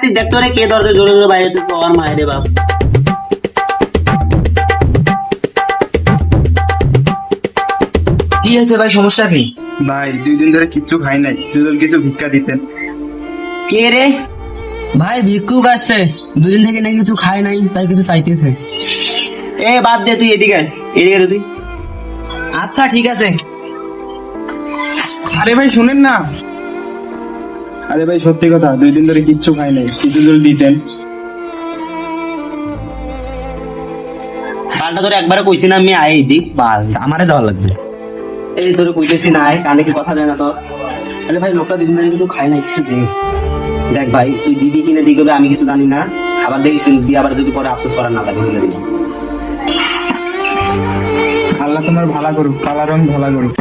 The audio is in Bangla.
তুই দেখতো রে কে দরজা জোরে জোরে বাইরে তুই আমার মায়ের রে বাপ। কি হয়েছে ভাই, সমস্যা কি? ভাই 2 দিন ধরে কিচ্ছু খাই নাই, যদি কিছু ভিক্ষা দিতেন। কে রে? ভাই ভিক্ষুক আসছে, 2 দিন থেকে নাকি কিছু খায় নাই, তাই কিছু চাইতেছে। এ বাদ দে, তুই এদিকে আয়, এদিকে আয় তুই। আচ্ছা ঠিক আছে। আরে ভাই শুনেন না, আরে ভাই সত্যি কথা, 2 দিন ধরে কিচ্ছু খাই নাই, কিছু যদি দিতেন। বালটা তোরে একবারে কইছি না আমি আয় দিক বাল, আমারে দেওয়া লাগবে। এই তোরে কইতেছি না আয়, কানে কি কথা যায় না তোর? আরে ভাই লোকটা 2 দিন ধরে কিছু খায় না, কিছু দে। দেখ ভাই তুই দিদি কিনে দিকে আমি কিছু জানি না, আবার দেখিস দিয়ে আবার যদি পরে আফসোস করার না লাগে বলে দিলাম। আল্লাহ তোমার ভালো করুক, কালা রং ভালো করুক।